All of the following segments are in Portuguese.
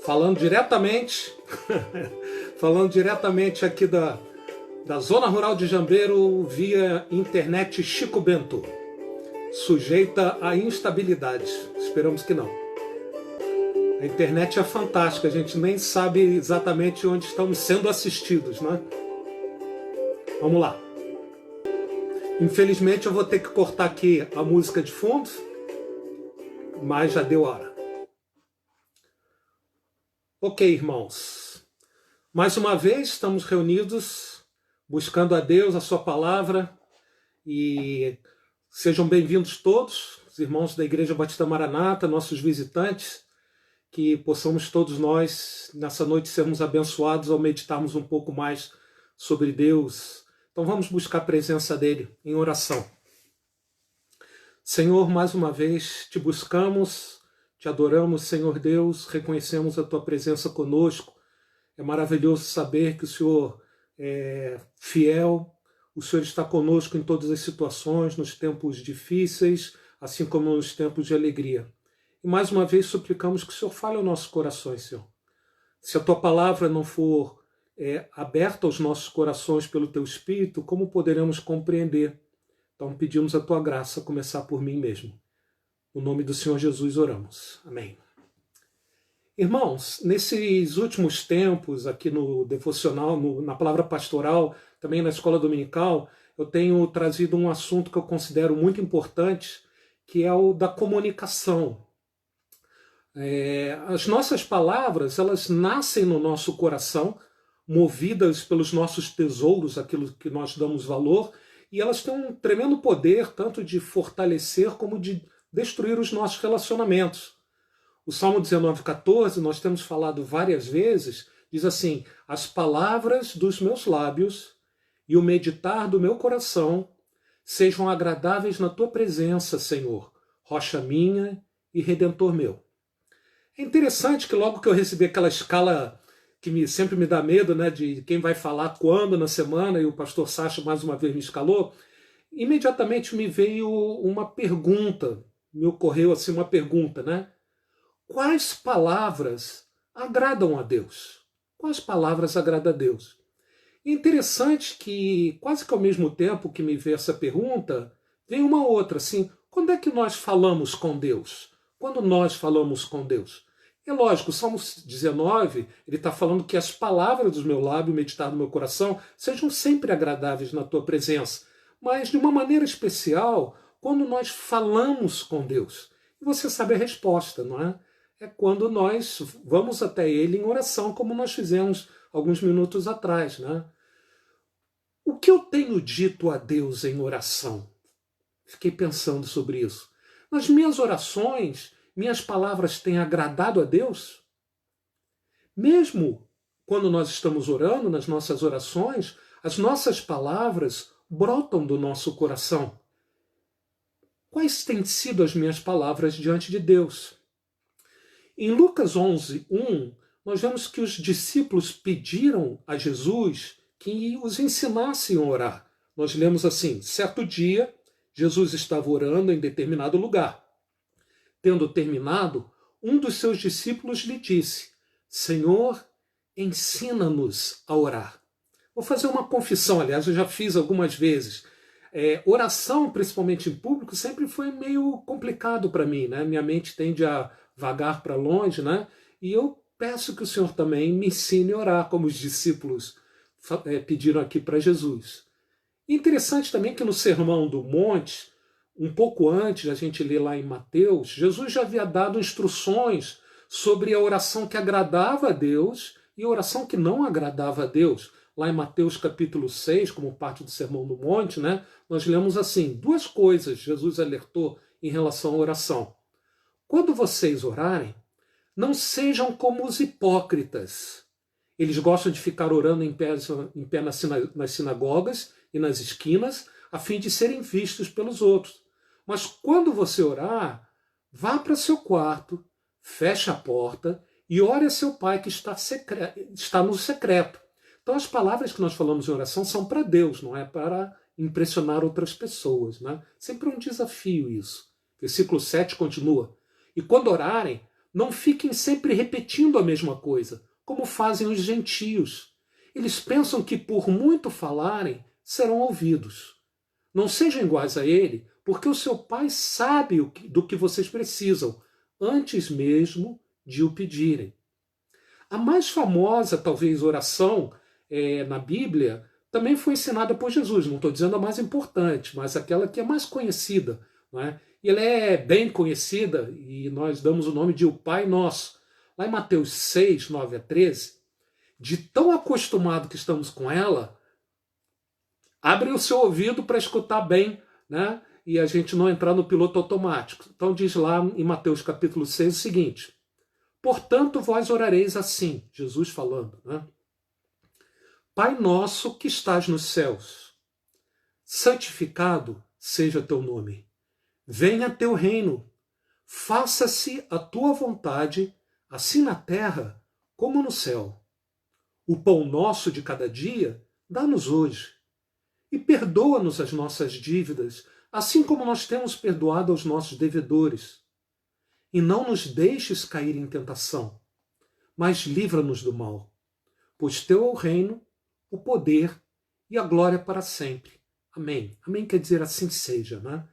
falando diretamente, falando diretamente aqui da Zona Rural de Jambeiro via internet Chico Bento, sujeita a instabilidade. Esperamos que não. A internet é fantástica, a gente nem sabe exatamente onde estamos sendo assistidos, né? Vamos lá. Infelizmente eu vou ter que cortar aqui a música de fundo, mas já deu hora. Ok, irmãos. Mais uma vez estamos reunidos, buscando a Deus, a sua palavra, e sejam bem-vindos todos, os irmãos da Igreja Batista Maranata, nossos visitantes, que possamos todos nós, nessa noite, sermos abençoados ao meditarmos um pouco mais sobre Deus. Então vamos buscar a presença dele em oração. Senhor, mais uma vez te buscamos, te adoramos, Senhor Deus, reconhecemos a tua presença conosco. É maravilhoso saber que o Senhor é fiel, o Senhor está conosco em todas as situações, nos tempos difíceis, assim como nos tempos de alegria. E mais uma vez suplicamos que o Senhor fale aos nossos corações, Senhor. Se a tua palavra não for aberta aos nossos corações pelo teu Espírito, como poderemos compreender? Então pedimos a tua graça, a começar por mim mesmo. No nome do Senhor Jesus oramos. Amém. Irmãos, nesses últimos tempos, aqui no devocional, na palavra pastoral, também na escola dominical, eu tenho trazido um assunto que eu considero muito importante, que é o da comunicação. As nossas palavras, elas nascem no nosso coração, movidas pelos nossos tesouros, aquilo que nós damos valor, e elas têm um tremendo poder, tanto de fortalecer como de destruir os nossos relacionamentos. O Salmo 19,14, nós temos falado várias vezes, diz assim: as palavras dos meus lábios e o meditar do meu coração sejam agradáveis na tua presença, Senhor, rocha minha e redentor meu. É interessante que logo que eu recebi aquela escala que sempre me dá medo, né, de quem vai falar quando na semana, e o pastor Sacha mais uma vez me escalou, imediatamente me veio uma pergunta, me ocorreu assim uma pergunta, né? Quais palavras agradam a Deus? Quais palavras agradam a Deus? E é interessante que, quase que ao mesmo tempo que me veio essa pergunta, vem uma outra, assim, quando é que nós falamos com Deus? Quando nós falamos com Deus? É lógico, o Salmo 19, ele está falando que as palavras do meu lábio, meditar no meu coração, sejam sempre agradáveis na tua presença. Mas, de uma maneira especial, quando nós falamos com Deus. E você sabe a resposta, não é? É quando nós vamos até Ele em oração, como nós fizemos alguns minutos atrás, né? O que eu tenho dito a Deus em oração? Fiquei pensando sobre isso. Nas minhas orações, minhas palavras têm agradado a Deus? Mesmo quando nós estamos orando, nas nossas orações, as nossas palavras brotam do nosso coração. Quais têm sido as minhas palavras diante de Deus? Em Lucas 11:1, nós vemos que os discípulos pediram a Jesus que os ensinasse a orar. Nós lemos assim: certo dia, Jesus estava orando em determinado lugar. Tendo terminado, um dos seus discípulos lhe disse: Senhor, ensina-nos a orar. Vou fazer uma confissão, aliás, eu já fiz algumas vezes. Oração, principalmente em público, sempre foi meio complicado para mim, né? Minha mente tende a vagar para longe, né? E eu peço que o Senhor também me ensine a orar, como os discípulos pediram aqui para Jesus. E interessante também que no Sermão do Monte, um pouco antes, a gente lê lá em Mateus, Jesus já havia dado instruções sobre a oração que agradava a Deus e a oração que não agradava a Deus. Lá em Mateus capítulo 6, como parte do Sermão do Monte, né, nós lemos assim, duas coisas Jesus alertou em relação à oração. Quando vocês orarem, não sejam como os hipócritas. Eles gostam de ficar orando em pé nas sinagogas e nas esquinas, a fim de serem vistos pelos outros. Mas quando você orar, vá para seu quarto, feche a porta e ore a seu pai que está no secreto. Então as palavras que nós falamos em oração são para Deus, não é para impressionar outras pessoas, né? Sempre um desafio isso. Versículo 7 continua: e quando orarem, Não fiquem sempre repetindo a mesma coisa, como fazem os gentios. Eles pensam que por muito falarem, serão ouvidos. Não sejam iguais a ele, porque o seu pai sabe do que vocês precisam, antes mesmo de o pedirem. A mais famosa, talvez, oração na Bíblia também foi ensinada por Jesus. Não estou dizendo a mais importante, mas aquela que é mais conhecida. Não é? E ela é bem conhecida e nós damos o nome de o Pai Nosso. Lá em Mateus 6, 9 a 13, de tão acostumado que estamos com ela, abre o seu ouvido para escutar bem, né? E a gente não entrar no piloto automático. Então diz lá em Mateus capítulo 6 o seguinte: portanto, vós orareis assim, Jesus falando, né? Pai nosso que estás nos céus, santificado seja teu nome. Venha teu reino. Faça-se a tua vontade, assim na terra como no céu. O pão nosso de cada dia, dá-nos hoje. E perdoa-nos as nossas dívidas, assim como nós temos perdoado aos nossos devedores. E não nos deixes cair em tentação, mas livra-nos do mal. Pois teu é o reino, o poder e a glória para sempre. Amém. Amém quer dizer assim seja, né?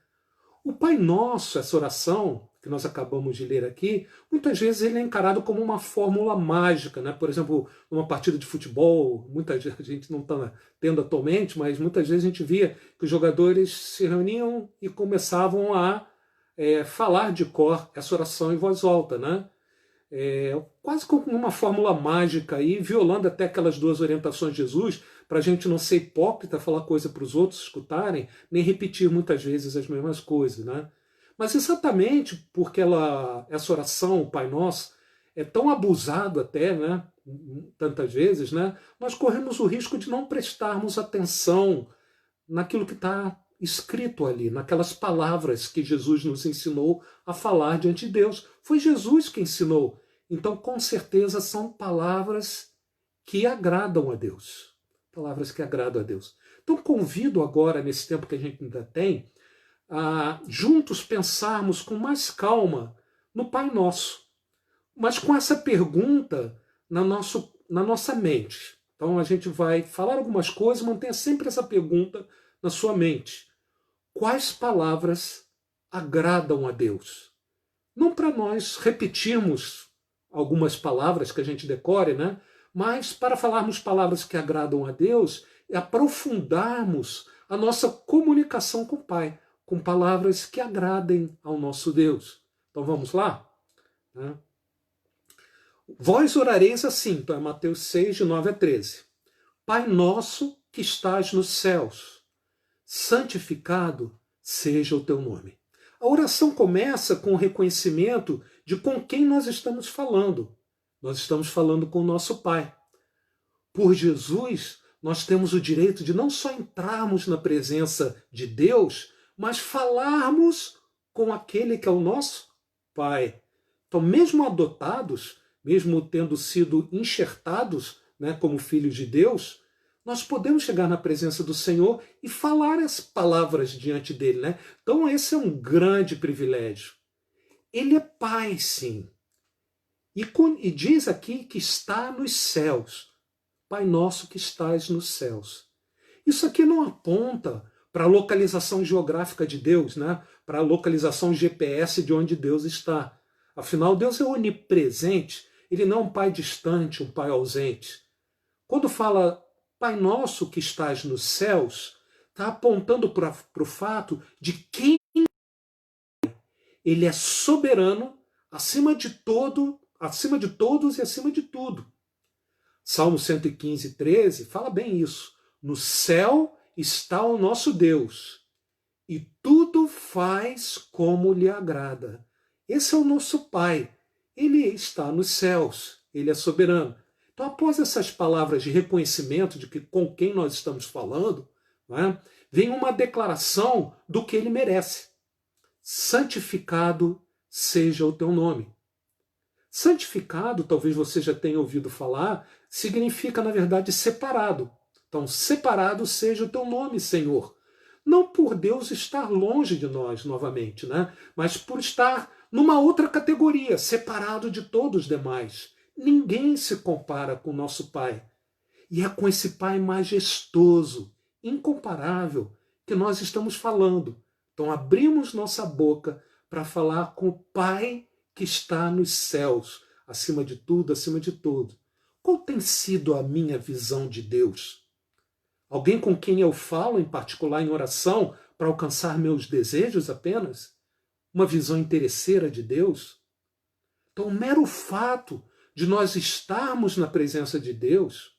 O Pai Nosso, essa oração que nós acabamos de ler aqui, muitas vezes ele é encarado como uma fórmula mágica, né? Por exemplo, numa partida de futebol, muita gente não está tendo atualmente, mas muitas vezes a gente via que os jogadores se reuniam e começavam a falar de cor essa oração em voz alta, né? Quase como uma fórmula mágica aí, violando até aquelas duas orientações de Jesus, para a gente não ser hipócrita, falar coisa para os outros escutarem, nem repetir muitas vezes as mesmas coisas, né? Mas exatamente porque essa oração, o Pai Nosso, é tão abusado até, né? Tantas vezes, né? Nós corremos o risco de não prestarmos atenção naquilo que está escrito ali, naquelas palavras que Jesus nos ensinou a falar diante de Deus. Foi Jesus que ensinou. Então, com certeza, são palavras que agradam a Deus. Palavras que agradam a Deus. Então, convido agora, nesse tempo que a gente ainda tem, a juntos pensarmos com mais calma no Pai Nosso, mas com essa pergunta na nossa mente. Então, a gente vai falar algumas coisas, mantenha sempre essa pergunta na sua mente. Quais palavras agradam a Deus? Não para nós repetirmos algumas palavras que a gente decore, né? Mas para falarmos palavras que agradam a Deus e aprofundarmos a nossa comunicação com o Pai, com palavras que agradem ao nosso Deus. Então vamos lá? Vós orareis assim, então é Mateus 6, de 9 a 13. Pai nosso que estás nos céus, santificado seja o teu nome. A oração começa com o reconhecimento de com quem nós estamos falando. Nós estamos falando com o nosso Pai. Por Jesus, nós temos o direito de não só entrarmos na presença de Deus, mas falarmos com aquele que é o nosso Pai. Então, mesmo adotados, mesmo tendo sido enxertados, né, como filhos de Deus, nós podemos chegar na presença do Senhor e falar as palavras diante dele, né? Então esse é um grande privilégio. Ele é Pai, sim. E diz aqui que está nos céus. Pai nosso que estás nos céus. Isso aqui não aponta para a localização geográfica de Deus, né? Para a localização GPS de onde Deus está. Afinal, Deus é onipresente. Ele não é um Pai distante, um Pai ausente. Quando fala Pai nosso que estás nos céus, está apontando para o fato de quem ele é soberano, acima de todos e acima de tudo. Salmo 115, 13 fala bem isso. No céu está o nosso Deus, e tudo faz como lhe agrada. Esse é o nosso Pai. Ele está nos céus, ele é soberano. Então, após essas palavras de reconhecimento de que com quem nós estamos falando, né, vem uma declaração do que ele merece. Santificado seja o teu nome. Santificado, talvez você já tenha ouvido falar, significa, na verdade, separado. Então, separado seja o teu nome, Senhor. Não por Deus estar longe de nós novamente, né, mas por estar numa outra categoria, separado de todos os demais. Ninguém se compara com o nosso Pai. E é com esse Pai majestoso, incomparável, que nós estamos falando. Então abrimos nossa boca para falar com o Pai que está nos céus, acima de tudo, acima de tudo. Qual tem sido a minha visão de Deus? Alguém com quem eu falo, em particular em oração, para alcançar meus desejos apenas? Uma visão interesseira de Deus? Então, o mero fato de nós estarmos na presença de Deus,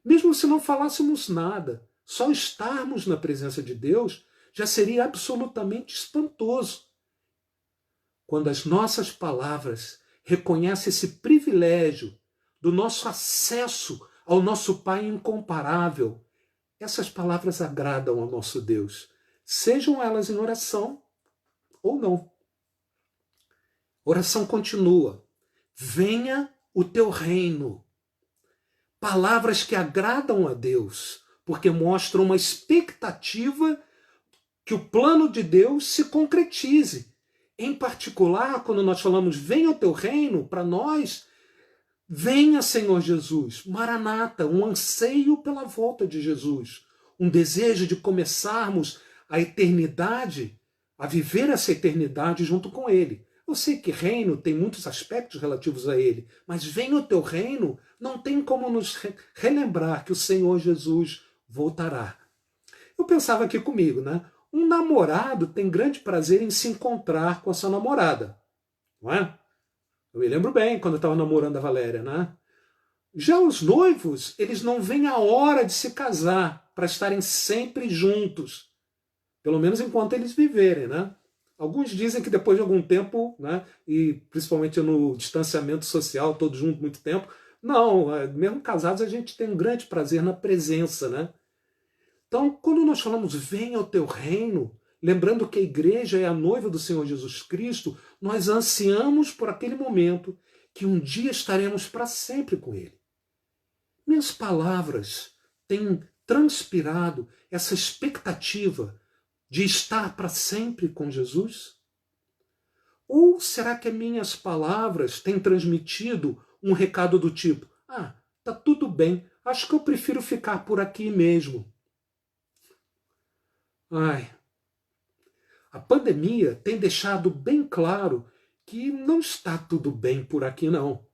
mesmo se não falássemos nada, só estarmos na presença de Deus já seria absolutamente espantoso. Quando as nossas palavras reconhecem esse privilégio do nosso acesso ao nosso Pai incomparável, essas palavras agradam ao nosso Deus, sejam elas em oração ou não. Oração continua. Venha o teu reino. Palavras que agradam a Deus, porque mostram uma expectativa que o plano de Deus se concretize. Em particular, quando nós falamos venha o teu reino, para nós, venha, Senhor Jesus, Maranata, um anseio pela volta de Jesus, um desejo de começarmos a eternidade, a viver essa eternidade junto com Ele. Eu sei que reino tem muitos aspectos relativos a Ele, mas venha o teu reino, não tem como nos relembrar que o Senhor Jesus voltará. Eu pensava aqui comigo, né? Um namorado tem grande prazer em se encontrar com a sua namorada, não é? Eu me lembro bem quando eu estava namorando a Valéria, né? Já os noivos, eles não veem a hora de se casar para estarem sempre juntos, pelo menos enquanto eles viverem, né? Alguns dizem que depois de algum tempo, né, e principalmente no distanciamento social, todos juntos muito tempo, não, mesmo casados a gente tem um grande prazer na presença, né? Então, quando nós falamos venha o teu reino, lembrando que a igreja é a noiva do Senhor Jesus Cristo, nós ansiamos por aquele momento que um dia estaremos para sempre com Ele. Minhas palavras têm transpirado essa expectativa de estar para sempre com Jesus? Ou será que minhas palavras têm transmitido um recado do tipo, tá tudo bem, acho que eu prefiro ficar por aqui mesmo? A pandemia tem deixado bem claro que não está tudo bem por aqui não.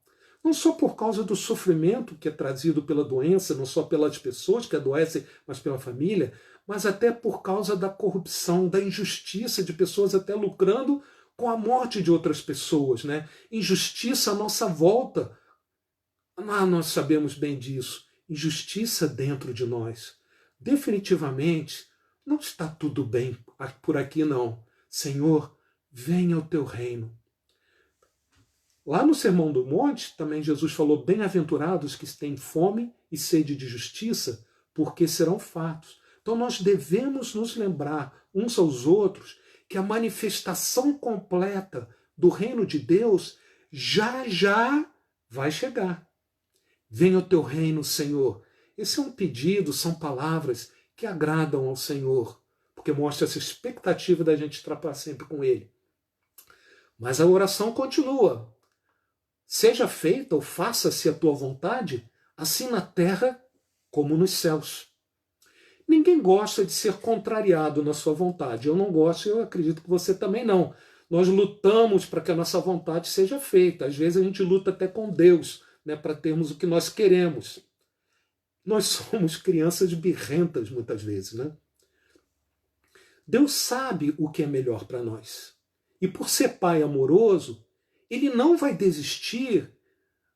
Não só por causa do sofrimento que é trazido pela doença, não só pelas pessoas que adoecem, mas pela família, mas até por causa da corrupção, da injustiça de pessoas até lucrando com a morte de outras pessoas, né? Injustiça à nossa volta. Nós sabemos bem disso. Injustiça dentro de nós. Definitivamente, não está tudo bem por aqui não. Senhor, venha o teu reino. Lá no Sermão do Monte, também Jesus falou, bem-aventurados que têm fome e sede de justiça, porque serão fartos. Então nós devemos nos lembrar uns aos outros que a manifestação completa do reino de Deus já vai chegar. Venha o teu reino, Senhor. Esse é um pedido, são palavras que agradam ao Senhor, porque mostra essa expectativa da gente estar para sempre com Ele. Mas a oração continua. Seja feita ou faça-se a tua vontade, assim na terra como nos céus. Ninguém gosta de ser contrariado na sua vontade. Eu não gosto e eu acredito que você também não. Nós lutamos para que a nossa vontade seja feita. Às vezes a gente luta até com Deus, né, para termos o que nós queremos. Nós somos crianças birrentas muitas vezes, né? Deus sabe o que é melhor para nós. E por ser Pai amoroso, Ele não vai desistir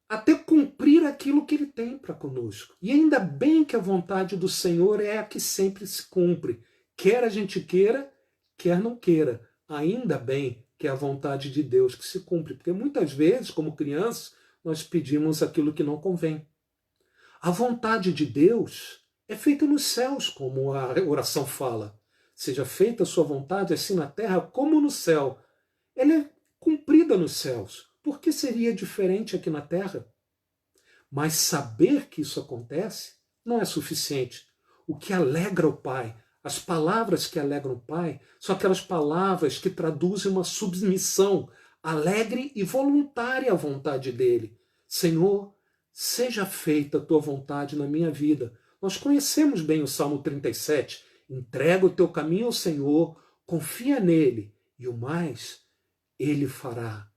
até cumprir aquilo que Ele tem para conosco. E ainda bem que a vontade do Senhor é a que sempre se cumpre. Quer a gente queira, quer não queira. Ainda bem que é a vontade de Deus que se cumpre. Porque muitas vezes, como crianças, nós pedimos aquilo que não convém. A vontade de Deus é feita nos céus, como a oração fala. Seja feita a sua vontade, assim na terra como no céu. Ela é cumprida nos céus. Por que seria diferente aqui na terra? Mas saber que isso acontece não é suficiente. O que alegra o Pai, As palavras que alegram o Pai são aquelas palavras que traduzem uma submissão alegre e voluntária à vontade dele. Senhor, seja feita a tua vontade na minha vida. Nós conhecemos bem o Salmo 37. Entrega o teu caminho ao Senhor, confia nele, e o mais ele fará.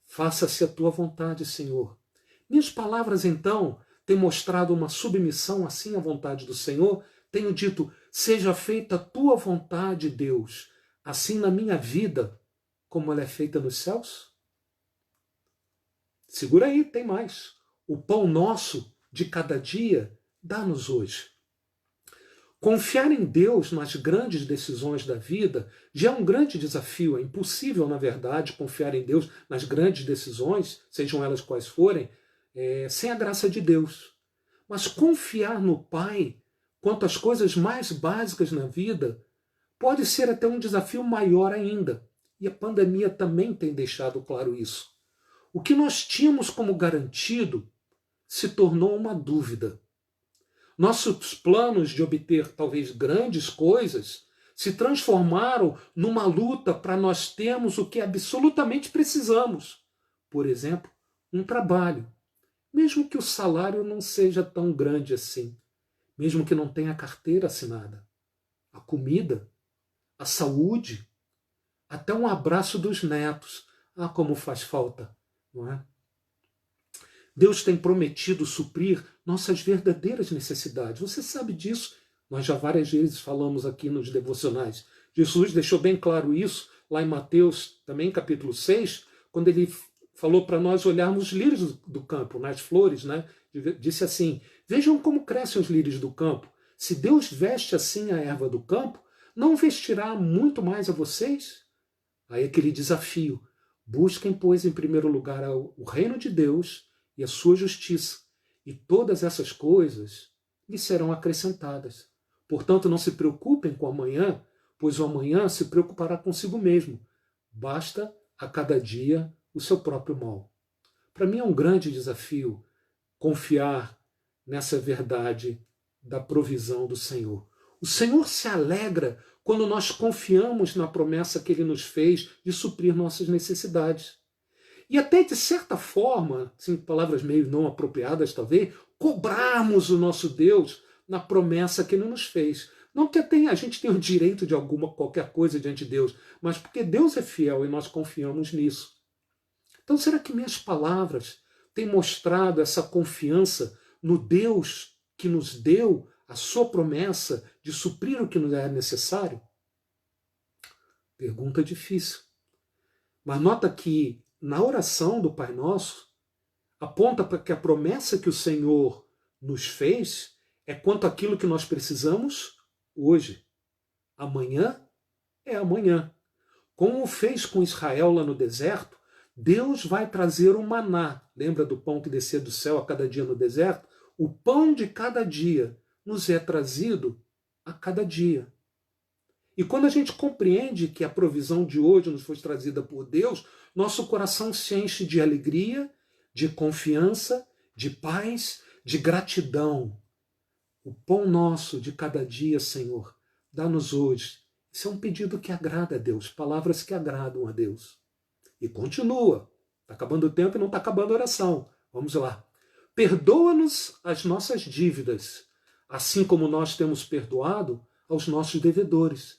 Faça-se a tua vontade, Senhor. Minhas palavras, então, têm mostrado uma submissão assim à vontade do Senhor. Tenho dito, seja feita a tua vontade, Deus, assim na minha vida, como ela é feita nos céus? Segura aí, tem mais. O pão nosso de cada dia, dá-nos hoje. Confiar em Deus nas grandes decisões da vida já é um grande desafio. É impossível, na verdade, confiar em Deus nas grandes decisões, sejam elas quais forem, sem a graça de Deus. Mas confiar no Pai quanto às coisas mais básicas na vida pode ser até um desafio maior ainda. E a pandemia também tem deixado claro isso. O que nós tínhamos como garantido se tornou uma dúvida. Nossos planos de obter talvez grandes coisas se transformaram numa luta para nós termos o que absolutamente precisamos. Por exemplo, um trabalho. Mesmo que o salário não seja tão grande assim. Mesmo que não tenha carteira assinada. A comida, a saúde, até um abraço dos netos. Ah, como faz falta, não é? Deus tem prometido suprir nossas verdadeiras necessidades. Você sabe disso. Nós já várias vezes falamos aqui nos devocionais. Jesus deixou bem claro isso lá em Mateus, também capítulo 6, quando ele falou para nós olharmos os lírios do campo, nas flores, né? Disse assim, vejam como crescem os lírios do campo. Se Deus veste assim a erva do campo, não vestirá muito mais a vocês? Aí aquele desafio. Busquem, pois, em primeiro lugar o reino de Deus e a sua justiça, e todas essas coisas lhe serão acrescentadas. Portanto, não se preocupem com o amanhã, pois o amanhã se preocupará consigo mesmo. Basta a cada dia o seu próprio mal. Para mim é um grande desafio confiar nessa verdade da provisão do Senhor. O Senhor se alegra quando nós confiamos na promessa que Ele nos fez de suprir nossas necessidades. E até, de certa forma, assim, palavras meio não apropriadas talvez, cobrarmos o nosso Deus na promessa que Ele nos fez. Não que a gente tenha o direito de qualquer coisa diante de Deus, mas porque Deus é fiel e nós confiamos nisso. Então, será que minhas palavras têm mostrado essa confiança no Deus que nos deu a sua promessa de suprir o que nos é necessário? Pergunta difícil. Mas nota que na oração do Pai Nosso, aponta para que a promessa que o Senhor nos fez é quanto àquilo que nós precisamos hoje. Amanhã é amanhã. Como fez com Israel lá no deserto, Deus vai trazer o maná. Lembra do pão que descia do céu a cada dia no deserto? O pão de cada dia nos é trazido a cada dia. E quando a gente compreende que a provisão de hoje nos foi trazida por Deus, nosso coração se enche de alegria, de confiança, de paz, de gratidão. O pão nosso de cada dia, Senhor, dá-nos hoje. Isso é um pedido que agrada a Deus, palavras que agradam a Deus. E continua. Está acabando o tempo e não está acabando a oração. Vamos lá. Perdoa-nos as nossas dívidas, assim como nós temos perdoado aos nossos devedores.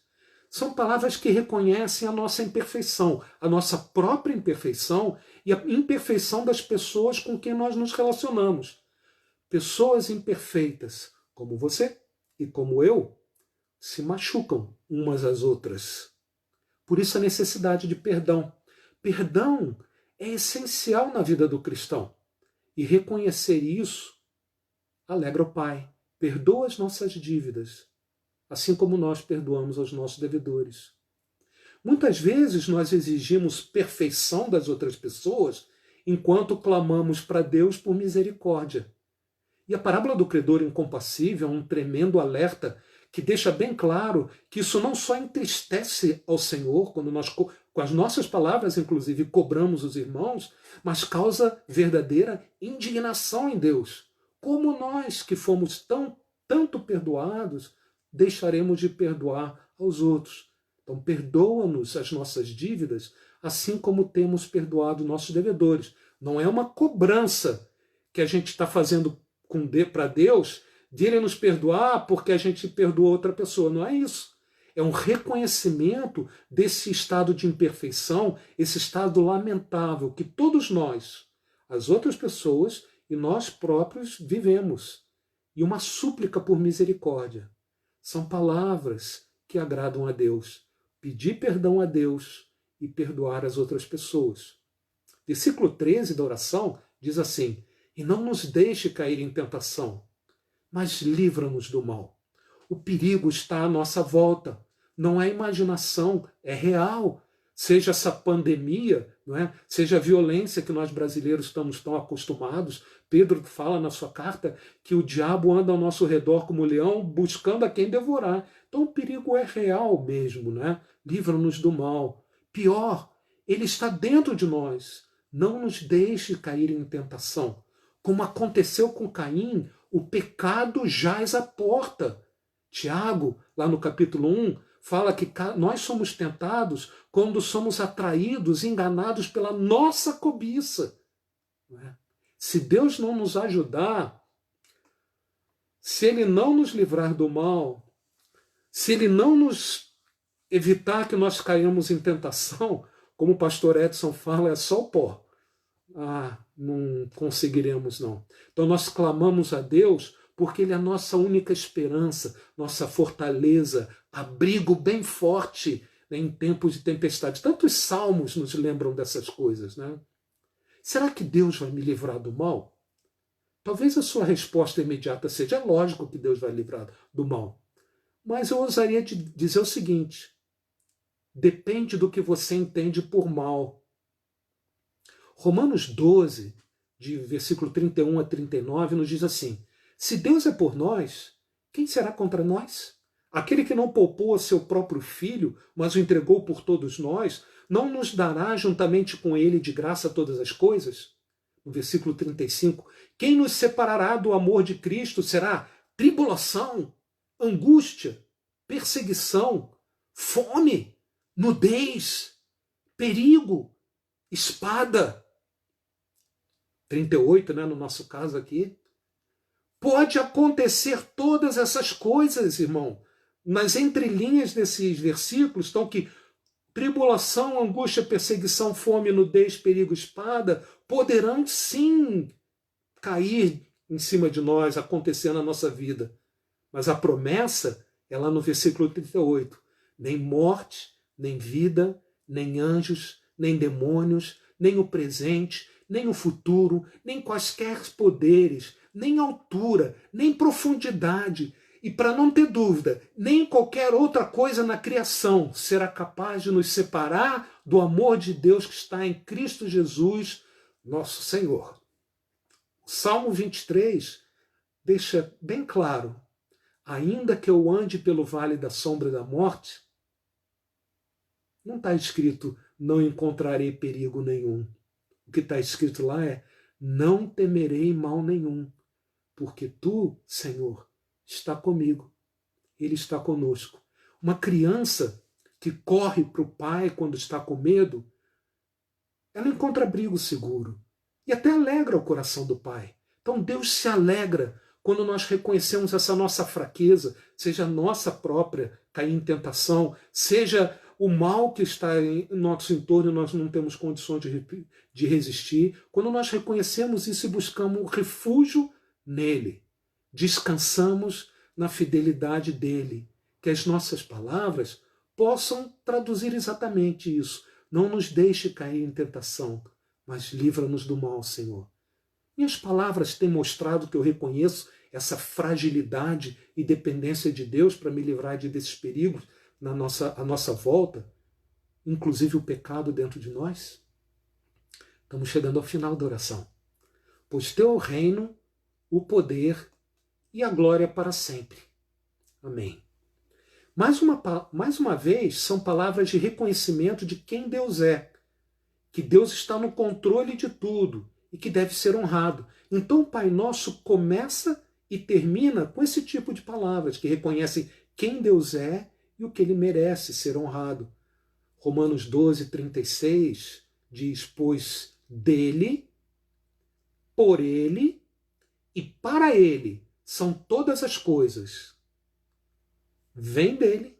São palavras que reconhecem a nossa imperfeição, a nossa própria imperfeição e a imperfeição das pessoas com quem nós nos relacionamos. Pessoas imperfeitas, como você e como eu, se machucam umas às outras. Por isso a necessidade de perdão. Perdão é essencial na vida do cristão. E reconhecer isso alegra o Pai. Perdoa as nossas dívidas, assim como nós perdoamos aos nossos devedores. Muitas vezes nós exigimos perfeição das outras pessoas enquanto clamamos para Deus por misericórdia. E a parábola do credor incompassível é um tremendo alerta que deixa bem claro que isso não só entristece ao Senhor, quando nós, com as nossas palavras, inclusive, cobramos os irmãos, mas causa verdadeira indignação em Deus. Como nós, que fomos tanto perdoados, deixaremos de perdoar aos outros. Então, perdoa-nos as nossas dívidas, assim como temos perdoado nossos devedores. Não é uma cobrança que a gente está fazendo para Deus de Ele nos perdoar porque a gente perdoou outra pessoa. Não é isso. É um reconhecimento desse estado de imperfeição, esse estado lamentável que todos nós, as outras pessoas e nós próprios vivemos. E uma súplica por misericórdia. São palavras que agradam a Deus. Pedir perdão a Deus e perdoar as outras pessoas. Versículo 13 da oração diz assim: e não nos deixe cair em tentação, mas livra-nos do mal. O perigo está à nossa volta. Não é imaginação, é real. Seja essa pandemia, não é? Seja a violência que nós brasileiros estamos tão acostumados. Pedro fala na sua carta que o diabo anda ao nosso redor como leão, buscando a quem devorar. Então o perigo é real mesmo, né? Livra-nos do mal. Pior, ele está dentro de nós. Não nos deixe cair em tentação. Como aconteceu com Caim, o pecado jaz à porta. Tiago, lá no capítulo 1, fala que nós somos tentados quando somos atraídos, enganados pela nossa cobiça. Se Deus não nos ajudar, se Ele não nos livrar do mal, se Ele não nos evitar que nós caiamos em tentação, como o pastor Edson fala, é só o pó. Não conseguiremos não. Então nós clamamos a Deus porque Ele é a nossa única esperança, nossa fortaleza, abrigo bem forte, né, em tempos de tempestade. Tantos salmos nos lembram dessas coisas, né? Será que Deus vai me livrar do mal? Talvez a sua resposta imediata seja: lógico que Deus vai livrar do mal. Mas eu ousaria dizer o seguinte: depende do que você entende por mal. Romanos 12, de versículo 31 a 39, nos diz assim: se Deus é por nós, quem será contra nós? Aquele que não poupou a seu próprio filho, mas o entregou por todos nós, não nos dará juntamente com ele de graça todas as coisas? No versículo 35, quem nos separará do amor de Cristo? Será tribulação, angústia, perseguição, fome, nudez, perigo, espada? 38, né, no nosso caso aqui. Pode acontecer todas essas coisas, irmão. Nas entrelinhas desses versículos estão que tribulação, angústia, perseguição, fome, nudez, perigo, espada poderão sim cair em cima de nós, acontecer na nossa vida. Mas a promessa é lá no versículo 38. Nem morte, nem vida, nem anjos, nem demônios, nem o presente, nem o futuro, nem quaisquer poderes, nem altura, nem profundidade, e para não ter dúvida, nem qualquer outra coisa na criação será capaz de nos separar do amor de Deus que está em Cristo Jesus, nosso Senhor. O Salmo 23 deixa bem claro: ainda que eu ande pelo vale da sombra da morte, não está escrito não encontrarei perigo nenhum. O que está escrito lá é: não temerei mal nenhum, porque tu, Senhor, está comigo. Ele está conosco. Uma criança que corre para o pai quando está com medo, ela encontra abrigo seguro e até alegra o coração do pai. Então Deus se alegra quando nós reconhecemos essa nossa fraqueza, seja a nossa própria cair em tentação, seja o mal que está em nosso entorno e nós não temos condições de resistir. Quando nós reconhecemos isso e buscamos refúgio nele, descansamos na fidelidade dele, que as nossas palavras possam traduzir exatamente isso. Não nos deixe cair em tentação, mas livra-nos do mal, Senhor. Minhas palavras têm mostrado que eu reconheço essa fragilidade e dependência de Deus para me livrar desses perigos à nossa volta, inclusive o pecado dentro de nós? Estamos chegando ao final da oração. Pois teu é o reino, o poder e a glória para sempre. Amém. Mais uma vez, são palavras de reconhecimento de quem Deus é, que Deus está no controle de tudo e que deve ser honrado. Então o Pai Nosso começa e termina com esse tipo de palavras que reconhecem quem Deus é e o que ele merece ser honrado. Romanos 12, 36 diz: pois dele, por ele e para ele são todas as coisas. Vem dele,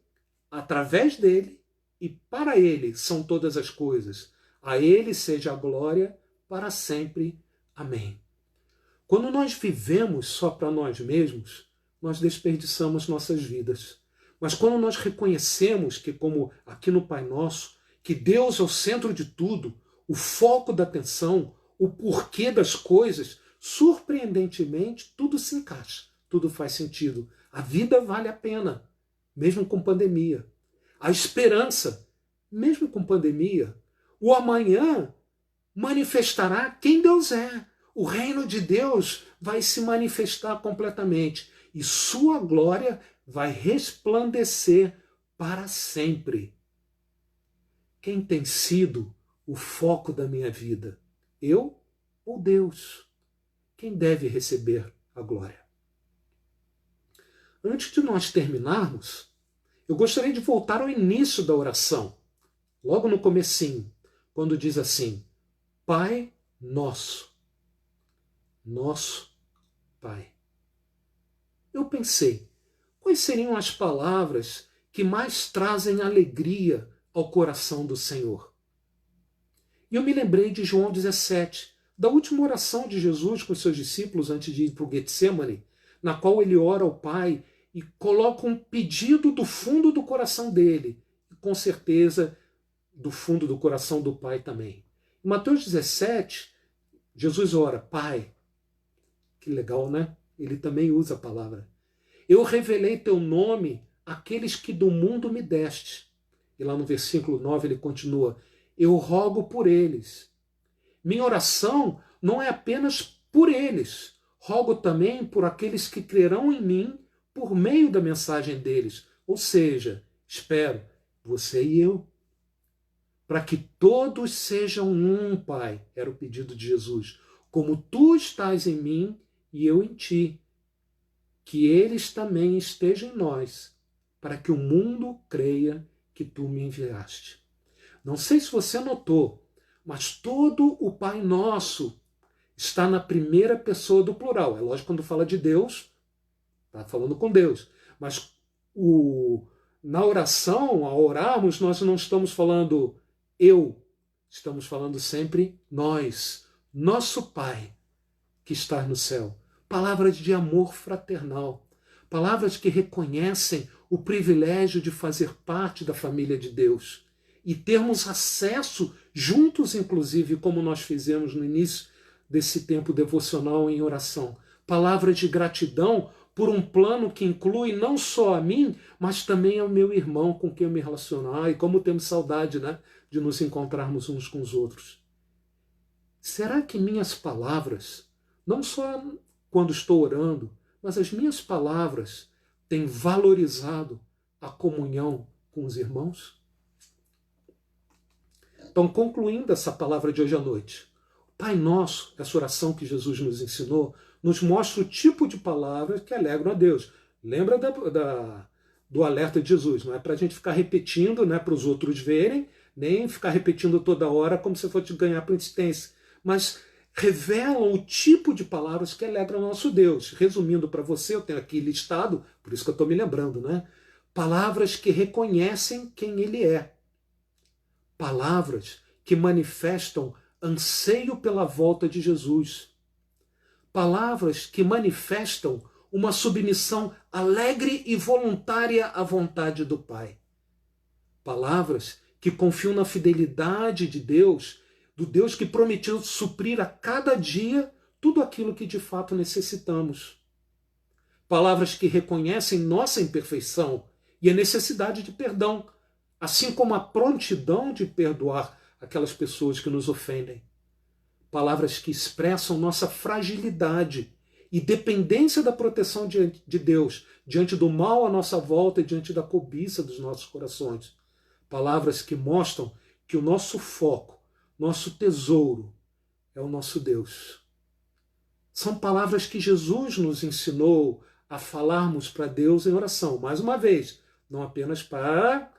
através dele e para ele são todas as coisas. A ele seja a glória para sempre. Amém. Quando nós vivemos só para nós mesmos, nós desperdiçamos nossas vidas. Mas quando nós reconhecemos que, como aqui no Pai Nosso, que Deus é o centro de tudo, o foco da atenção, o porquê das coisas, surpreendentemente, tudo se encaixa, tudo faz sentido. A vida vale a pena, mesmo com pandemia. A esperança, mesmo com pandemia. O amanhã manifestará quem Deus é. O reino de Deus vai se manifestar completamente e sua glória vai resplandecer para sempre. Quem tem sido o foco da minha vida? Eu ou Deus? Quem deve receber a glória? Antes de nós terminarmos, eu gostaria de voltar ao início da oração, logo no comecinho, quando diz assim: Pai Nosso. Nosso Pai. Eu pensei, quais seriam as palavras que mais trazem alegria ao coração do Senhor? E eu me lembrei de João 17, da última oração de Jesus com os seus discípulos antes de ir para o Getsemane, na qual ele ora ao Pai e coloca um pedido do fundo do coração dele, e com certeza do fundo do coração do Pai também. Em Mateus 17, Jesus ora: Pai, que legal, né? Ele também usa a palavra. Eu revelei teu nome àqueles que do mundo me deste. E lá no versículo 9 ele continua: eu rogo por eles. Minha oração não é apenas por eles. Rogo também por aqueles que crerão em mim por meio da mensagem deles. Ou seja, espero, você e eu. Para que todos sejam um, Pai, era o pedido de Jesus. Como tu estás em mim e eu em ti, que eles também estejam em nós, para que o mundo creia que tu me enviaste. Não sei se você notou, mas todo o Pai Nosso está na primeira pessoa do plural. É lógico, quando fala de Deus, está falando com Deus. Mas na oração, ao orarmos, nós não estamos falando eu, estamos falando sempre nós, nosso Pai que está no céu. Palavras de amor fraternal, palavras que reconhecem o privilégio de fazer parte da família de Deus e termos acesso juntos, inclusive, como nós fizemos no início desse tempo devocional em oração. Palavras de gratidão por um plano que inclui não só a mim, mas também ao meu irmão com quem eu me relacionar, e como temos saudade, né, de nos encontrarmos uns com os outros. Será que minhas palavras, não só quando estou orando, mas as minhas palavras têm valorizado a comunhão com os irmãos? Então, concluindo essa palavra de hoje à noite, Pai Nosso, essa oração que Jesus nos ensinou, nos mostra o tipo de palavras que alegram a Deus. Lembra do alerta de Jesus, não é para a gente ficar repetindo, né, para os outros verem, nem ficar repetindo toda hora como se fosse ganhar por insistência, mas revelam o tipo de palavras que alegram o nosso Deus. Resumindo para você, eu tenho aqui listado, por isso que eu estou me lembrando, né? Palavras que reconhecem quem Ele é. Palavras que manifestam anseio pela volta de Jesus. Palavras que manifestam uma submissão alegre e voluntária à vontade do Pai. Palavras que confiam na fidelidade de Deus, do Deus que prometeu suprir a cada dia tudo aquilo que de fato necessitamos. Palavras que reconhecem nossa imperfeição e a necessidade de perdão, assim como a prontidão de perdoar aquelas pessoas que nos ofendem. Palavras que expressam nossa fragilidade e dependência da proteção de Deus diante do mal à nossa volta e diante da cobiça dos nossos corações. Palavras que mostram que o nosso foco, nosso tesouro, é o nosso Deus. São palavras que Jesus nos ensinou a falarmos para Deus em oração. Mais uma vez, não apenas para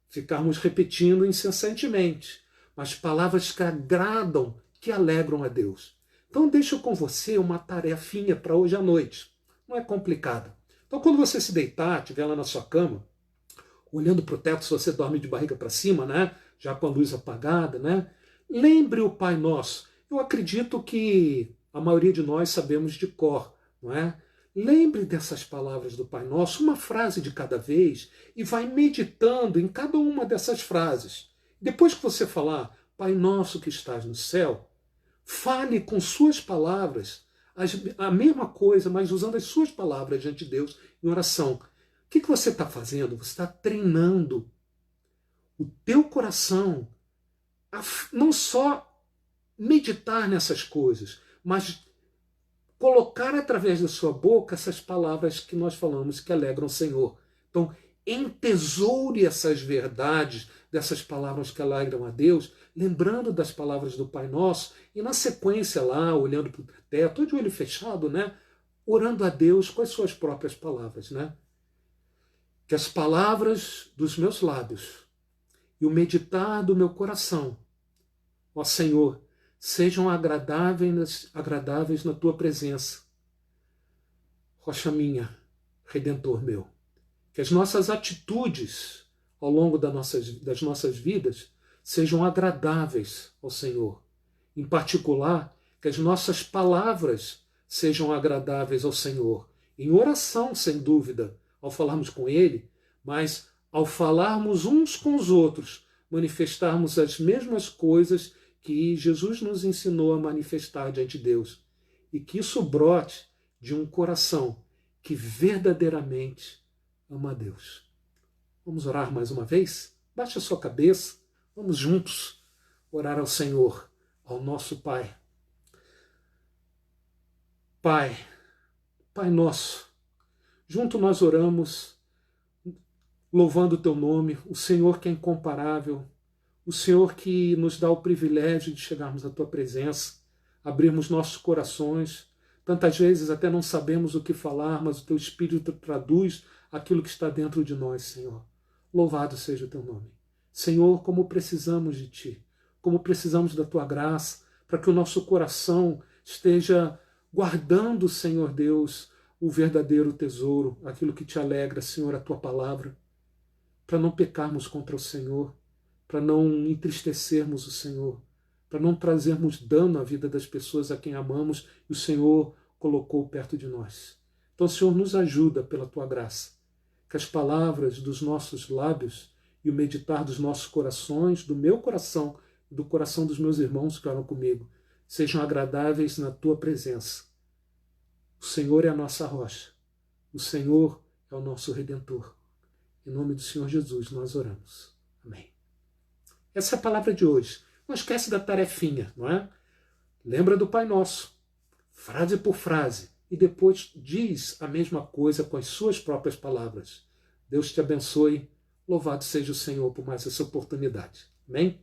ficarmos repetindo incessantemente, mas palavras que agradam, que alegram a Deus. Então deixo com você uma tarefinha para hoje à noite. Não é complicada. Então quando você se deitar, estiver lá na sua cama, olhando para o teto, se você dorme de barriga para cima, né? Já com a luz apagada, né? Lembre o Pai Nosso. Eu acredito que a maioria de nós sabemos de cor, não é? Lembre dessas palavras do Pai Nosso, uma frase de cada vez, e vai meditando em cada uma dessas frases. Depois que você falar, Pai Nosso que estás no céu, fale com suas palavras a mesma coisa, mas usando as suas palavras diante de Deus em oração. O que você está fazendo? Você está treinando o teu coração a não só meditar nessas coisas, mas colocar através da sua boca essas palavras que nós falamos que alegram o Senhor. Então, entesoure essas verdades, dessas palavras que alegram a Deus, lembrando das palavras do Pai Nosso, e na sequência lá, olhando para o teto, de olho fechado, né? Orando a Deus com as suas próprias palavras, né? Que as palavras dos meus lábios e o meditar do meu coração, ó Senhor, sejam agradáveis na tua presença. Rocha minha, Redentor meu. Que as nossas atitudes ao longo das nossas vidas sejam agradáveis ao Senhor. Em particular, que as nossas palavras sejam agradáveis ao Senhor. Em oração, sem dúvida, ao falarmos com Ele, mas ao falarmos uns com os outros, manifestarmos as mesmas coisas que Jesus nos ensinou a manifestar diante de Deus. E que isso brote de um coração que verdadeiramente ama a Deus. Vamos orar mais uma vez? Baixe a sua cabeça, vamos juntos orar ao Senhor, ao nosso Pai. Pai, Pai nosso, junto nós oramos, louvando o teu nome, o Senhor que é incomparável, o Senhor que nos dá o privilégio de chegarmos à tua presença, abrirmos nossos corações. Tantas vezes até não sabemos o que falar, mas o teu Espírito traduz aquilo que está dentro de nós, Senhor. Louvado seja o teu nome. Senhor, como precisamos de ti, como precisamos da tua graça, para que o nosso coração esteja guardando, Senhor Deus, o verdadeiro tesouro, aquilo que te alegra, Senhor, a tua palavra, para não pecarmos contra o Senhor, para não entristecermos o Senhor, para não trazermos dano à vida das pessoas a quem amamos e o Senhor colocou perto de nós. Então, Senhor, nos ajuda pela tua graça, que as palavras dos nossos lábios e o meditar dos nossos corações, do meu coração e do coração dos meus irmãos que oram comigo, sejam agradáveis na tua presença. O Senhor é a nossa rocha, o Senhor é o nosso Redentor. Em nome do Senhor Jesus nós oramos. Amém. Essa é a palavra de hoje. Não esquece da tarefinha, não é? Lembra do Pai Nosso, frase por frase, e depois diz a mesma coisa com as suas próprias palavras. Deus te abençoe. Louvado seja o Senhor por mais essa oportunidade. Amém?